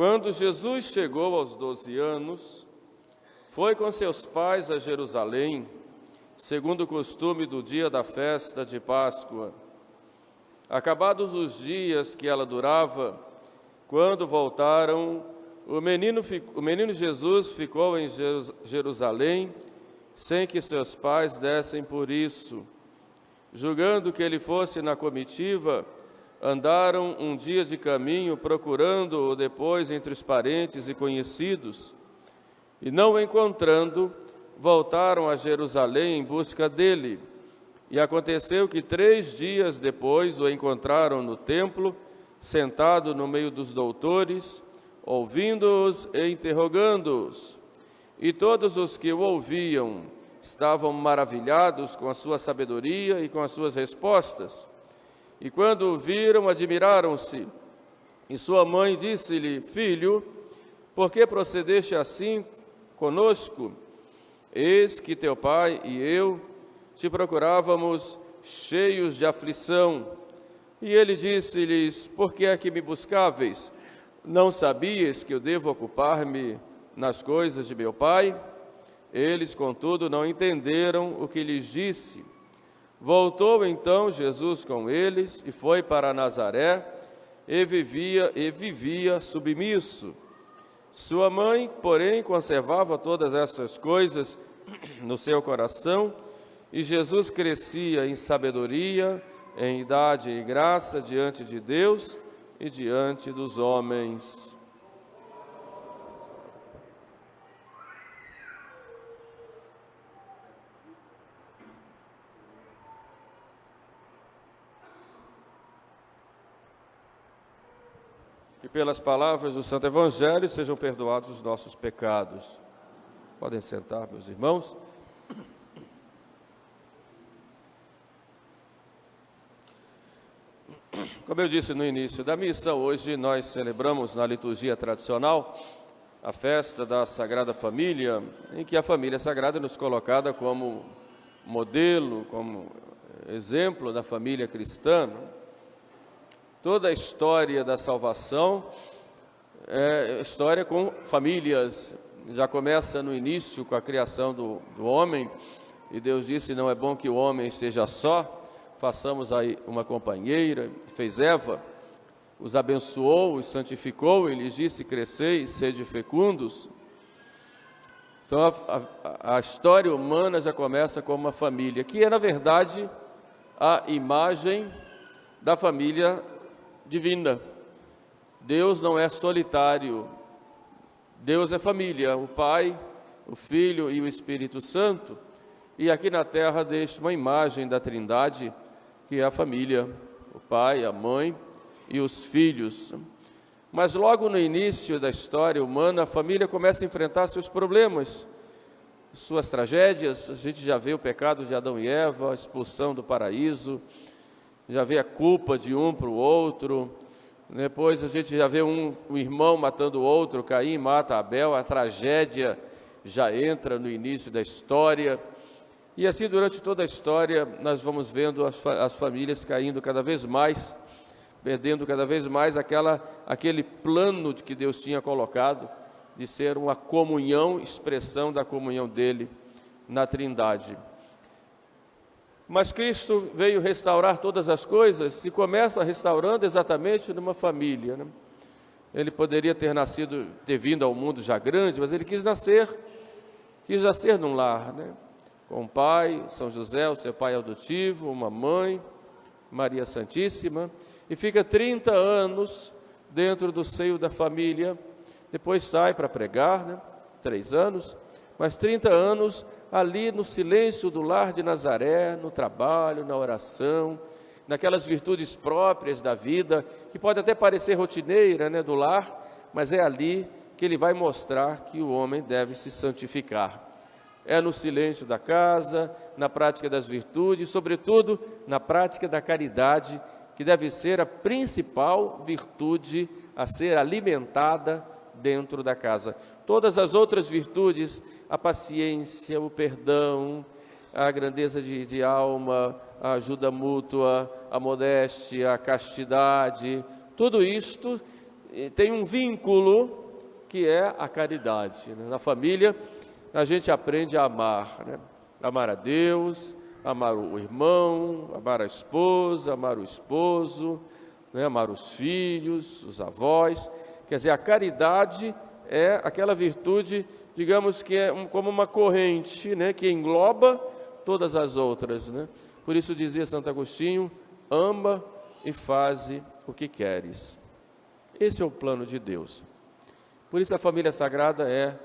Quando Jesus chegou aos 12 anos, foi com seus pais a Jerusalém, segundo o costume do dia da festa de Páscoa. Acabados os dias que ela durava, quando voltaram, o menino Jesus ficou em Jerusalém, sem que seus pais dessem por isso. Julgando que ele fosse na comitiva, andaram um dia de caminho, procurando-o depois entre os parentes e conhecidos, e não o encontrando, voltaram a Jerusalém em busca dele. E aconteceu que 3 dias depois o encontraram no templo, sentado no meio dos doutores, ouvindo-os e interrogando-os. E todos os que o ouviam estavam maravilhados com a sua sabedoria e com as suas respostas. E quando o viram, admiraram-se. E sua mãe disse-lhe: Filho, por que procedeste assim conosco? Eis que teu pai e eu te procurávamos cheios de aflição. E ele disse-lhes: Por que é que me buscáveis? Não sabias que eu devo ocupar-me nas coisas de meu pai? Eles, contudo, não entenderam o que lhes disse. Voltou então Jesus com eles e foi para Nazaré e vivia submisso. Sua mãe, porém, conservava todas essas coisas no seu coração, e Jesus crescia em sabedoria, em idade e graça diante de Deus e diante dos homens. E pelas palavras do Santo Evangelho sejam perdoados os nossos pecados. Podem sentar, meus irmãos. Como eu disse no início da missa, hoje nós celebramos na liturgia tradicional a festa da Sagrada Família, em que a família sagrada é nos colocada como modelo, como exemplo da família cristã. Toda a história da salvação é história com famílias. Já começa no início com a criação do homem, e Deus disse: não é bom que o homem esteja só, façamos aí uma companheira. Fez Eva, os abençoou, os santificou, e lhes disse: crescei, sede fecundos. Então a história humana já começa com uma família, que é na verdade a imagem da família divina. Deus não é solitário, Deus é família, o Pai, o Filho e o Espírito Santo. E aqui na terra deixa uma imagem da Trindade, que é a família, o pai, a mãe e os filhos. Mas logo no início da história humana, a família começa a enfrentar seus problemas, suas tragédias. A gente já vê o pecado de Adão e Eva, a expulsão do paraíso, já vê a culpa de um para o outro. Depois a gente já vê um irmão matando o outro, Caim mata Abel, a tragédia já entra no início da história. E assim, durante toda a história, nós vamos vendo as famílias caindo cada vez mais, perdendo cada vez mais aquele plano que Deus tinha colocado, de ser uma comunhão, expressão da comunhão dele na Trindade. Mas Cristo veio restaurar todas as coisas, e começa restaurando exatamente numa família, né? Ele poderia ter vindo ao mundo já grande, mas ele quis nascer num lar, né? Com o pai, São José, o seu pai adotivo, uma mãe, Maria Santíssima, e fica 30 anos dentro do seio da família. Depois sai para pregar, né? 3 anos, mas 30 anos ali no silêncio do lar de Nazaré, no trabalho, na oração, naquelas virtudes próprias da vida, que pode até parecer rotineira, né, do lar, mas é ali que ele vai mostrar que o homem deve se santificar. É no silêncio da casa, na prática das virtudes, sobretudo na prática da caridade, que deve ser a principal virtude a ser alimentada dentro da casa. Todas as outras virtudes, a paciência, o perdão, a grandeza de alma, a ajuda mútua, a modéstia, a castidade, tudo isto tem um vínculo que é a caridade, né? Na família, a gente aprende a amar, né? Amar a Deus, amar o irmão, amar a esposa, amar o esposo, né? Amar os filhos, os avós. Quer dizer, a caridade é aquela virtude, digamos que é como uma corrente, né? Que engloba todas as outras, né? Por isso dizia Santo Agostinho: ama e faze o que queres. Esse é o plano de Deus. Por isso a família sagrada é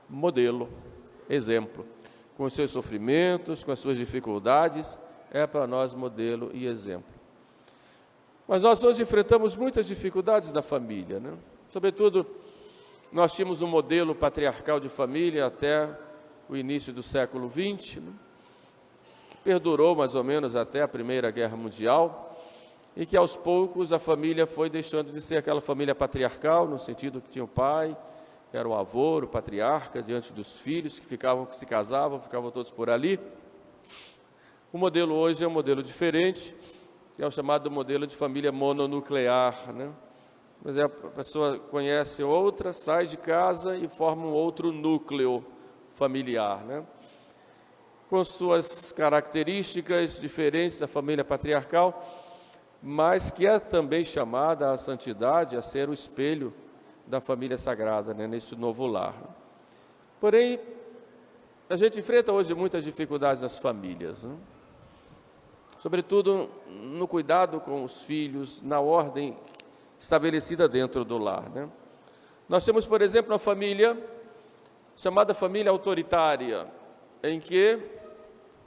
modelo, exemplo. Com os seus sofrimentos, com as suas dificuldades, é para nós modelo e exemplo. Mas nós hoje enfrentamos muitas dificuldades na família, né? Sobretudo, nós tínhamos um modelo patriarcal de família até o início do século XX, né? Que perdurou mais ou menos até a Primeira Guerra Mundial, e que aos poucos a família foi deixando de ser aquela família patriarcal, no sentido que tinha o pai, era o avô, o patriarca, diante dos filhos que se casavam, ficavam todos por ali. O modelo hoje é um modelo diferente, que é o chamado modelo de família mononuclear, né? Mas a pessoa conhece outra, sai de casa e forma um outro núcleo familiar, né? Com suas características diferentes da família patriarcal, mas que é também chamada à santidade, a ser o espelho da família sagrada, né, nesse novo lar. Porém, a gente enfrenta hoje muitas dificuldades nas famílias, né? Sobretudo no cuidado com os filhos, na ordem estabelecida dentro do lar, né? Nós temos, por exemplo, uma família chamada família autoritária, em que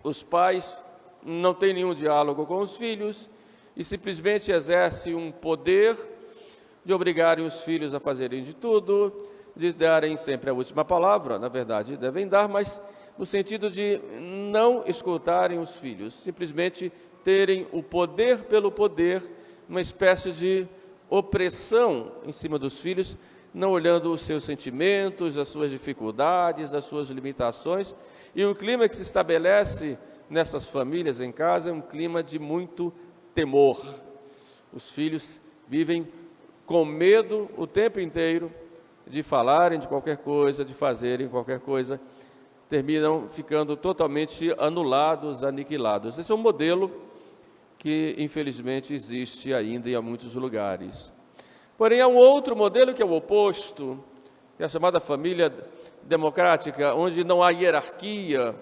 os pais não têm nenhum diálogo com os filhos, e simplesmente exerce um poder de obrigarem os filhos a fazerem de tudo, de darem sempre a última palavra. Na verdade, devem dar, mas no sentido de não escutarem os filhos, simplesmente terem o poder pelo poder, uma espécie de opressão em cima dos filhos, não olhando os seus sentimentos, as suas dificuldades, as suas limitações. E o clima que se estabelece nessas famílias em casa é um clima de muito temor. Os filhos vivem com medo o tempo inteiro de falarem de qualquer coisa, de fazerem qualquer coisa, terminam ficando totalmente anulados, aniquilados. Esse é um modelo que infelizmente existe ainda em muitos lugares. Porém, há um outro modelo que é o oposto, que é a chamada família democrática, onde não há hierarquia,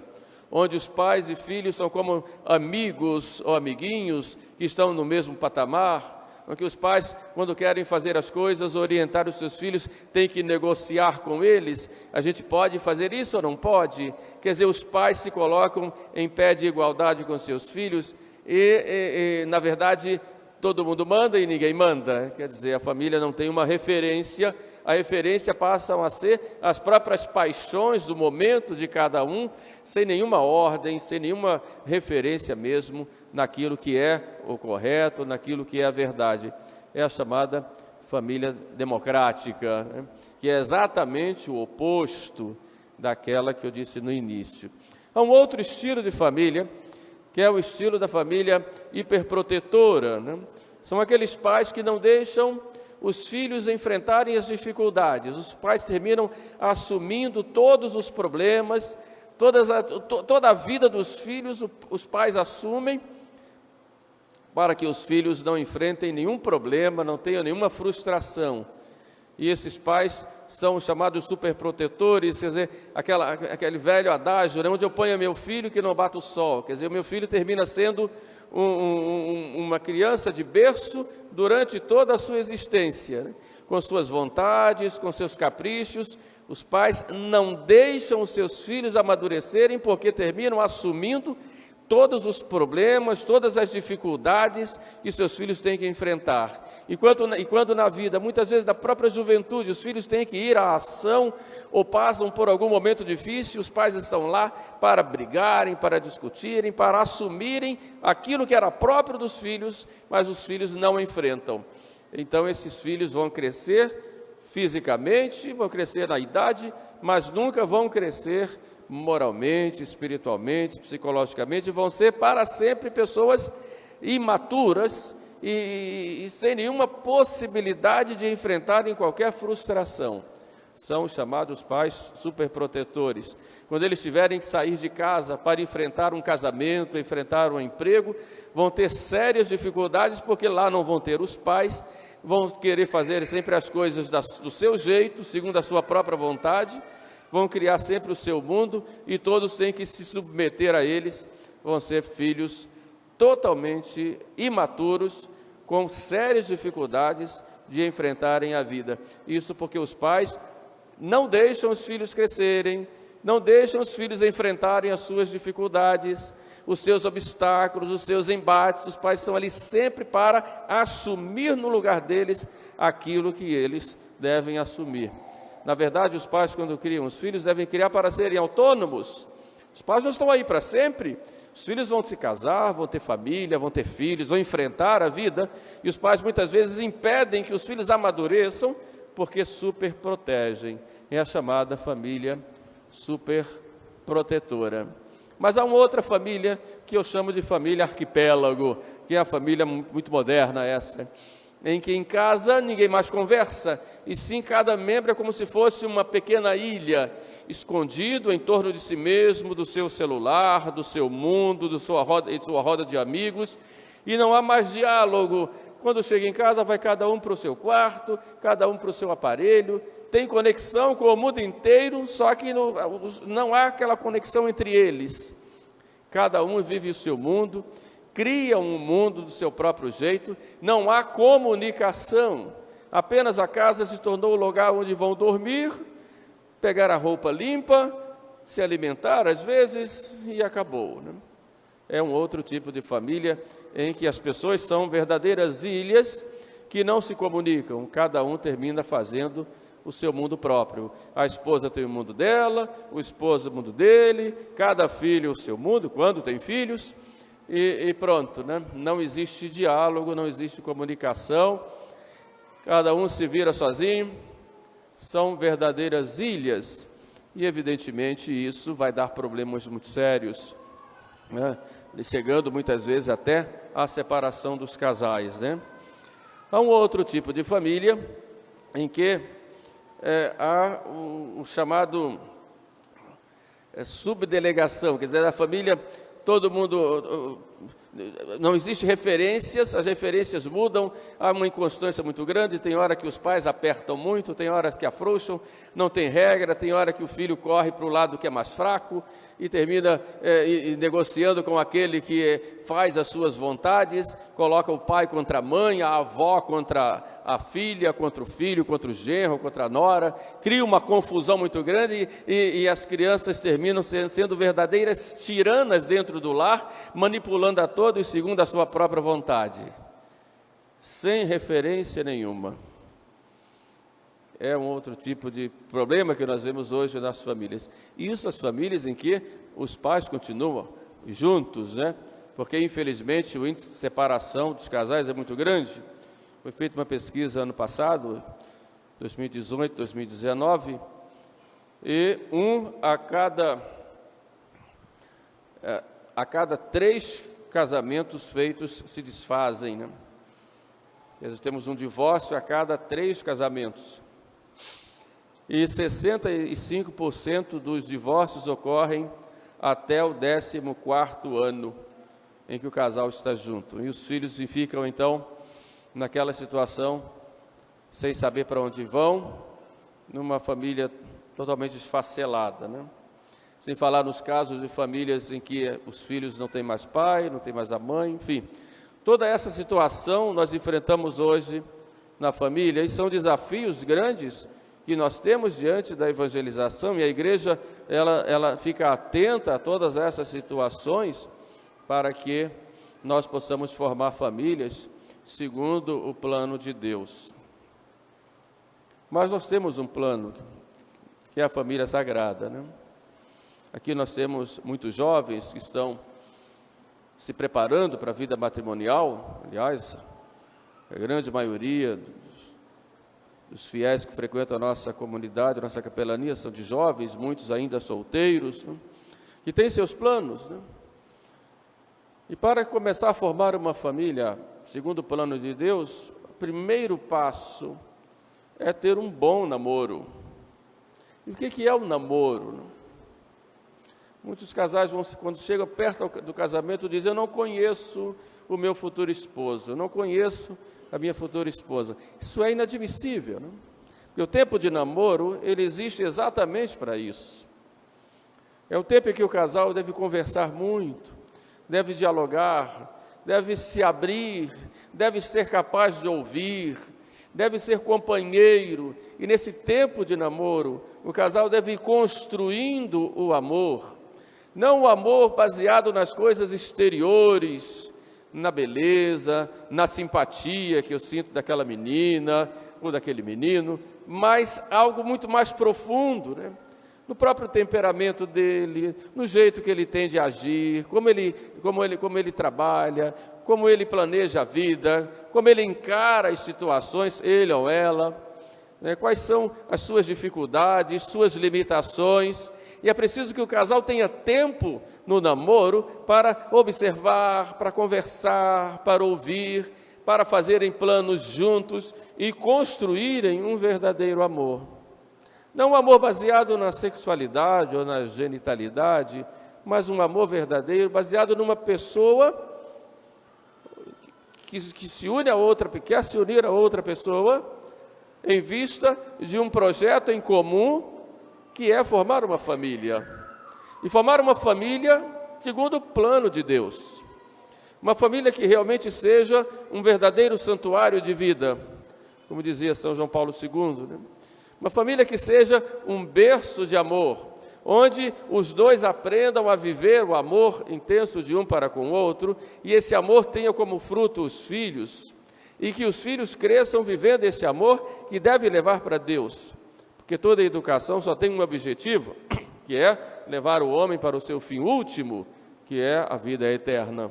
onde os pais e filhos são como amigos ou amiguinhos que estão no mesmo patamar, onde os pais, quando querem fazer as coisas, orientar os seus filhos, têm que negociar com eles. A gente pode fazer isso ou não pode? Quer dizer, os pais se colocam em pé de igualdade com seus filhos e na verdade, todo mundo manda e ninguém manda. Quer dizer, a família não tem uma referência. A referência passam a ser as próprias paixões do momento de cada um, sem nenhuma ordem, sem nenhuma referência mesmo naquilo que é o correto, naquilo que é a verdade. É a chamada família democrática, né? Que é exatamente o oposto daquela que eu disse no início. Há um outro estilo de família, que é o estilo da família hiperprotetora, né? São aqueles pais que não deixam os filhos enfrentarem as dificuldades. Os pais terminam assumindo todos os problemas, toda a vida dos filhos, os pais assumem, para que os filhos não enfrentem nenhum problema, não tenham nenhuma frustração. E esses pais são chamados superprotetores, quer dizer, aquele velho adágio, né, onde eu ponho meu filho que não bata o sol. Quer dizer, o meu filho termina sendo uma criança de berço durante toda a sua existência, né? Com suas vontades, com seus caprichos. Os pais não deixam os seus filhos amadurecerem porque terminam assumindo todos os problemas, todas as dificuldades que seus filhos têm que enfrentar. E quando na vida, muitas vezes da própria juventude, os filhos têm que ir à ação ou passam por algum momento difícil, os pais estão lá para brigarem, para discutirem, para assumirem aquilo que era próprio dos filhos, mas os filhos não enfrentam. Então esses filhos vão crescer fisicamente, vão crescer na idade, mas nunca vão crescer moralmente, espiritualmente, psicologicamente, vão ser para sempre pessoas imaturas e sem nenhuma possibilidade de enfrentarem qualquer frustração. São os chamados pais superprotetores. Quando eles tiverem que sair de casa para enfrentar um casamento, enfrentar um emprego, vão ter sérias dificuldades, porque lá não vão ter os pais, vão querer fazer sempre as coisas do seu jeito, segundo a sua própria vontade, vão criar sempre o seu mundo e todos têm que se submeter a eles, vão ser filhos totalmente imaturos, com sérias dificuldades de enfrentarem a vida. Isso porque os pais não deixam os filhos crescerem, não deixam os filhos enfrentarem as suas dificuldades, os seus obstáculos, os seus embates. Os pais estão ali sempre para assumir no lugar deles aquilo que eles devem assumir. Na verdade, os pais, quando criam os filhos, devem criar para serem autônomos. Os pais não estão aí para sempre. Os filhos vão se casar, vão ter família, vão ter filhos, vão enfrentar a vida, e os pais muitas vezes impedem que os filhos amadureçam, porque superprotegem. É a chamada família superprotetora. Mas há uma outra família que eu chamo de família arquipélago, que é a família muito moderna essa, em que em casa ninguém mais conversa, e sim cada membro é como se fosse uma pequena ilha, escondido em torno de si mesmo, do seu celular, do seu mundo, de sua roda de amigos, e não há mais diálogo. Quando chega em casa, vai cada um para o seu quarto, cada um para o seu aparelho, tem conexão com o mundo inteiro, só que não há aquela conexão entre eles. Cada um vive o seu mundo, cria um mundo do seu próprio jeito, não há comunicação. Apenas a casa se tornou o lugar onde vão dormir, pegar a roupa limpa, se alimentar às vezes e acabou, né? É um outro tipo de família em que as pessoas são verdadeiras ilhas que não se comunicam, cada um termina fazendo o seu mundo próprio. A esposa tem o mundo dela, o esposo o mundo dele, cada filho o seu mundo, quando tem filhos, e pronto, né? Não existe diálogo, não existe comunicação, cada um se vira sozinho, são verdadeiras ilhas, e evidentemente isso vai dar problemas muito sérios, né? Chegando muitas vezes até à separação dos casais, né? Há um outro tipo de família em que há o chamado subdelegação, quer dizer, a família, todo mundo, não existe referências, as referências mudam, há uma inconstância muito grande, tem hora que os pais apertam muito, tem hora que afrouxam, não tem regra, tem hora que o filho corre para o lado que é mais fraco e termina negociando com aquele que faz as suas vontades, coloca o pai contra a mãe, a avó contra a filha, contra o filho, contra o genro, contra a nora, cria uma confusão muito grande e as crianças terminam sendo verdadeiras tiranas dentro do lar, manipulando a todos segundo a sua própria vontade, sem referência nenhuma. É um outro tipo de problema que nós vemos hoje nas famílias. Isso as famílias em que os pais continuam juntos, né? Porque infelizmente o índice de separação dos casais é muito grande. Foi feita uma pesquisa ano passado, 2018, 2019, e a cada 3 casamentos feitos se desfazem, né? Nós temos um divórcio a cada 3 casamentos. E 65% dos divórcios ocorrem até o 14º ano em que o casal está junto. E os filhos ficam, então, naquela situação, sem saber para onde vão, numa família totalmente esfacelada, né? Sem falar nos casos de famílias em que os filhos não têm mais pai, não têm mais a mãe, enfim. Toda essa situação nós enfrentamos hoje na família, e são desafios grandes que nós temos diante da evangelização, e a igreja ela fica atenta a todas essas situações para que nós possamos formar famílias segundo o plano de Deus. Mas nós temos um plano, que é a família sagrada, né? Aqui nós temos muitos jovens que estão se preparando para a vida matrimonial. Aliás, a grande maioria dos fiéis que frequentam a nossa comunidade, a nossa capelania, são de jovens, muitos ainda solteiros, né? Que têm seus planos, né? E para começar a formar uma família segundo o plano de Deus, o primeiro passo é ter um bom namoro. E o que é o namoro? Muitos casais, quando chegam perto do casamento, dizem: eu não conheço o meu futuro esposo, eu não conheço a minha futura esposa. Isso é inadmissível, não? Porque o tempo de namoro, ele existe exatamente para isso. É o tempo em que o casal deve conversar muito, deve dialogar, deve se abrir, deve ser capaz de ouvir, deve ser companheiro. E nesse tempo de namoro, o casal deve ir construindo o amor. Não o amor baseado nas coisas exteriores, na beleza, na simpatia que eu sinto daquela menina ou daquele menino, mas algo muito mais profundo, né? No próprio temperamento dele, no jeito que ele tem de agir, como ele trabalha, como ele planeja a vida, como ele encara as situações, ele ou ela, né? Quais são as suas dificuldades, suas limitações. E é preciso que o casal tenha tempo no namoro para observar, para conversar, para ouvir, para fazerem planos juntos e construírem um verdadeiro amor. Não um amor baseado na sexualidade ou na genitalidade, mas um amor verdadeiro baseado numa pessoa que se une a outra, que quer se unir a outra pessoa em vista de um projeto em comum, que é formar uma família. E formar uma família segundo o plano de Deus. Uma família que realmente seja um verdadeiro santuário de vida, como dizia São João Paulo II, né? Uma família que seja um berço de amor, onde os dois aprendam a viver o amor intenso de um para com o outro, e esse amor tenha como fruto os filhos, e que os filhos cresçam vivendo esse amor que deve levar para Deus. Porque toda educação só tem um objetivo, que é levar o homem para o seu fim último, que é a vida eterna.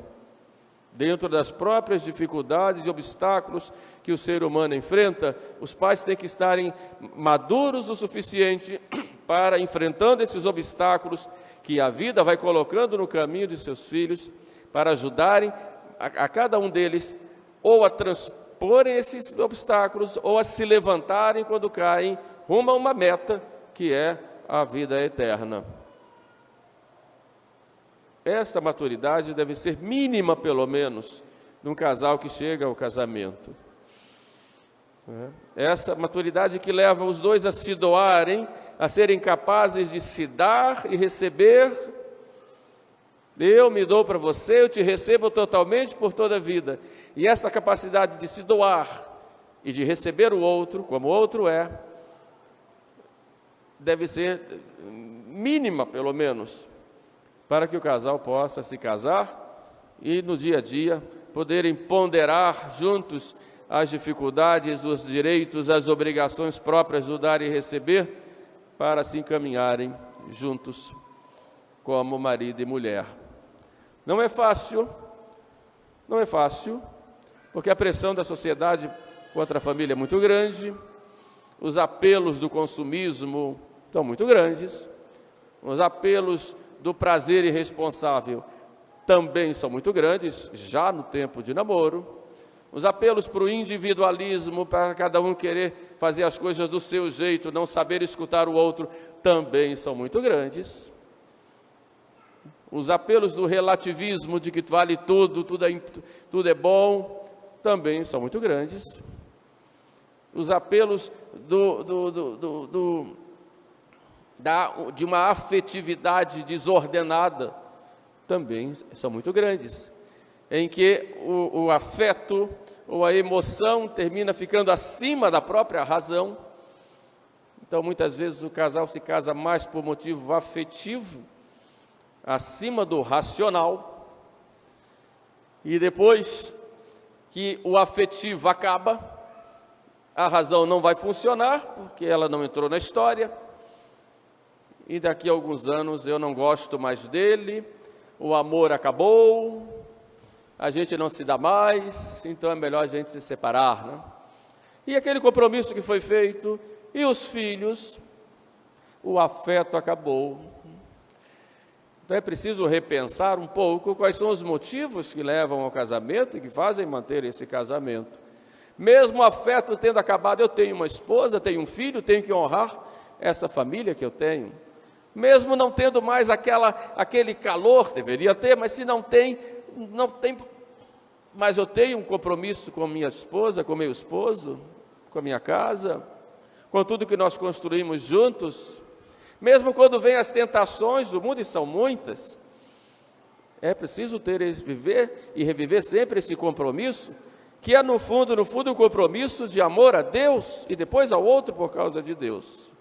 Dentro das próprias dificuldades e obstáculos que o ser humano enfrenta, os pais têm que estarem maduros o suficiente para, enfrentando esses obstáculos que a vida vai colocando no caminho de seus filhos, para ajudarem a cada um deles ou a transporem esses obstáculos ou a se levantarem quando caem rumo a uma meta, que é a vida eterna. Esta maturidade deve ser mínima, pelo menos, num casal que chega ao casamento. Essa maturidade que leva os dois a se doarem, a serem capazes de se dar e receber. Eu me dou para você, eu te recebo totalmente por toda a vida. E essa capacidade de se doar e de receber o outro, como o outro é, deve ser mínima, pelo menos, para que o casal possa se casar e no dia a dia poderem ponderar juntos as dificuldades, os direitos, as obrigações próprias do dar e receber, para se encaminharem juntos como marido e mulher. Não é fácil, porque a pressão da sociedade contra a família é muito grande, os apelos do consumismo são muito grandes, os apelos do prazer irresponsável também são muito grandes, já no tempo de namoro. Os apelos para o individualismo, para cada um querer fazer as coisas do seu jeito, não saber escutar o outro, também são muito grandes. Os apelos do relativismo, de que vale tudo, tudo é bom, também são muito grandes. Os apelos de uma afetividade desordenada também são muito grandes, em que o afeto ou a emoção termina ficando acima da própria razão. Então, muitas vezes o casal se casa mais por motivo afetivo, acima do racional, e depois que o afetivo acaba, a razão não vai funcionar, porque ela não entrou na história, e daqui a alguns anos eu não gosto mais dele, o amor acabou, a gente não se dá mais, então é melhor a gente se separar, né? E aquele compromisso que foi feito, e os filhos, o afeto acabou. Então é preciso repensar um pouco quais são os motivos que levam ao casamento e que fazem manter esse casamento. Mesmo o afeto tendo acabado, eu tenho uma esposa, tenho um filho, tenho que honrar essa família que eu tenho. Mesmo não tendo mais aquele calor, deveria ter, mas se não tem, mas eu tenho um compromisso com minha esposa, com meu esposo, com a minha casa, com tudo que nós construímos juntos. Mesmo quando vêm as tentações do mundo, e são muitas, é preciso viver e reviver sempre esse compromisso, que é no fundo um compromisso de amor a Deus e depois ao outro por causa de Deus.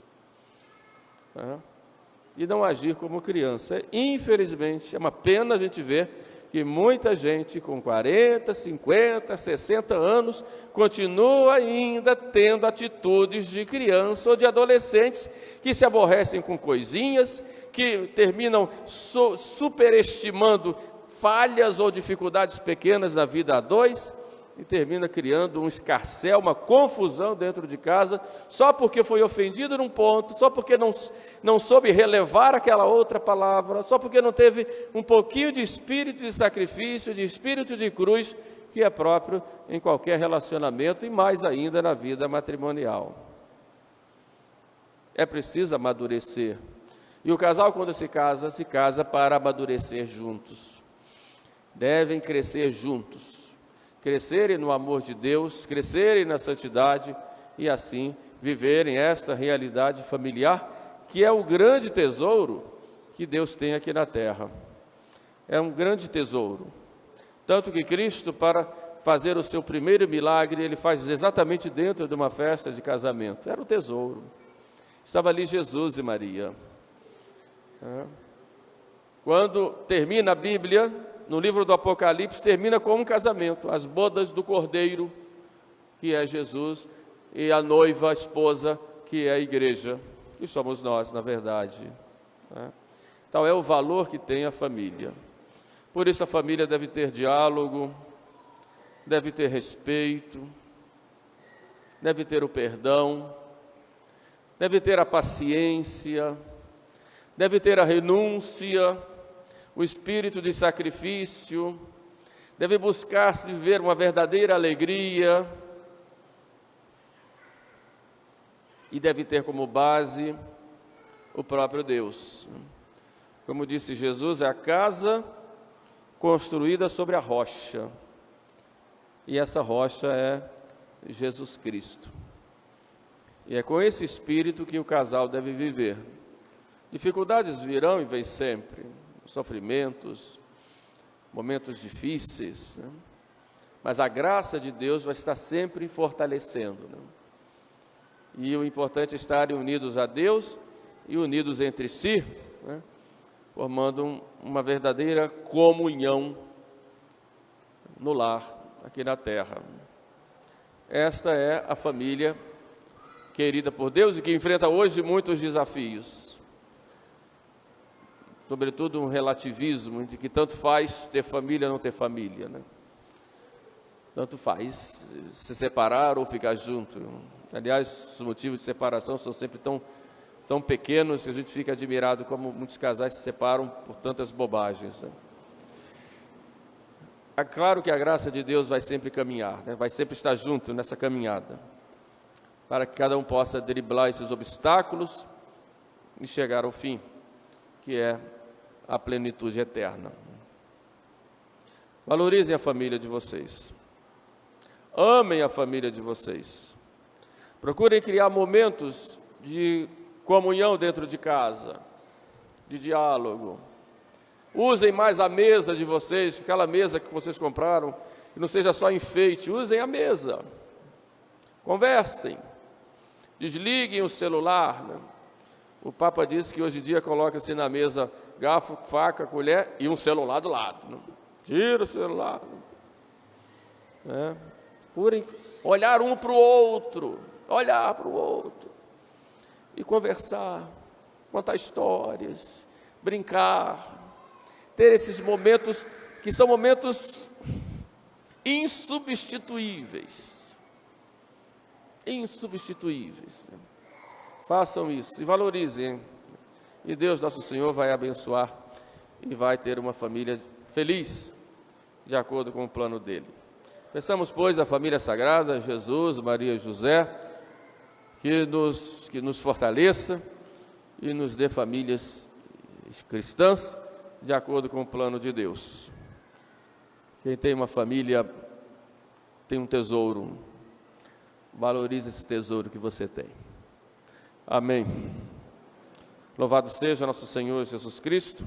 E não agir como criança. Infelizmente, é uma pena a gente ver que muita gente com 40, 50, 60 anos continua ainda tendo atitudes de criança ou de adolescentes que se aborrecem com coisinhas, que terminam superestimando falhas ou dificuldades pequenas na vida a dois, e termina criando um escarcéu, uma confusão dentro de casa, só porque foi ofendido num ponto, só porque não soube relevar aquela outra palavra, só porque não teve um pouquinho de espírito de sacrifício, de espírito de cruz, que é próprio em qualquer relacionamento e mais ainda na vida matrimonial. É preciso amadurecer. E o casal, quando se casa para amadurecer juntos. Devem crescer juntos. Crescerem no amor de Deus, crescerem na santidade e assim viverem esta realidade familiar, que é o grande tesouro que Deus tem aqui na terra. É um grande tesouro. Tanto que Cristo, para fazer o seu primeiro milagre, ele faz exatamente dentro de uma festa de casamento. Era o tesouro. Estava ali Jesus e Maria. Quando termina a Bíblia, no livro do Apocalipse, termina com um casamento, as bodas do Cordeiro, que é Jesus, e a noiva, a esposa, que é a igreja, que somos nós, na verdade. Então é o valor que tem a família. Por isso a família deve ter diálogo, deve ter respeito, deve ter o perdão, deve ter a paciência, deve ter a renúncia, o espírito de sacrifício, deve buscar-se viver uma verdadeira alegria e deve ter como base o próprio Deus. Como disse Jesus, é a casa construída sobre a rocha, e essa rocha é Jesus Cristo. E é com esse espírito que o casal deve viver. Dificuldades virão e vêm sempre, sofrimentos, momentos difíceis, mas a graça de Deus vai estar sempre fortalecendo. E o importante é estarem unidos a Deus e unidos entre si, formando uma verdadeira comunhão no lar, aqui na terra. Esta é a família querida por Deus e que enfrenta hoje muitos desafios. Sobretudo um relativismo de que tanto faz ter família ou não ter família, Tanto faz se separar ou ficar junto. Aliás, os motivos de separação são sempre tão pequenos que a gente fica admirado como muitos casais se separam por tantas bobagens. É claro que a graça de Deus vai sempre caminhar, vai sempre estar junto nessa caminhada, para que cada um possa driblar esses obstáculos e chegar ao fim, que é a plenitude eterna. Valorizem a família de vocês. Amem a família de vocês. Procurem criar momentos de comunhão dentro de casa, de diálogo. Usem mais a mesa de vocês, aquela mesa que vocês compraram, que não seja só enfeite. Usem a mesa. Conversem. Desliguem o celular. O Papa disse que hoje em dia coloca-se na mesa garfo, faca, colher e um celular do lado. Tira o celular. Procurem olhar um para o outro. Olhar para o outro. E conversar. Contar histórias. Brincar. Ter esses momentos que são momentos insubstituíveis. Insubstituíveis. Façam isso e valorizem. E Deus, nosso Senhor, vai abençoar e vai ter uma família feliz, de acordo com o plano dele. Peçamos, pois, a família sagrada, Jesus, Maria e José, que nos fortaleça e nos dê famílias cristãs, de acordo com o plano de Deus. Quem tem uma família tem um tesouro. Valorize esse tesouro que você tem. Amém. Louvado seja nosso Senhor Jesus Cristo.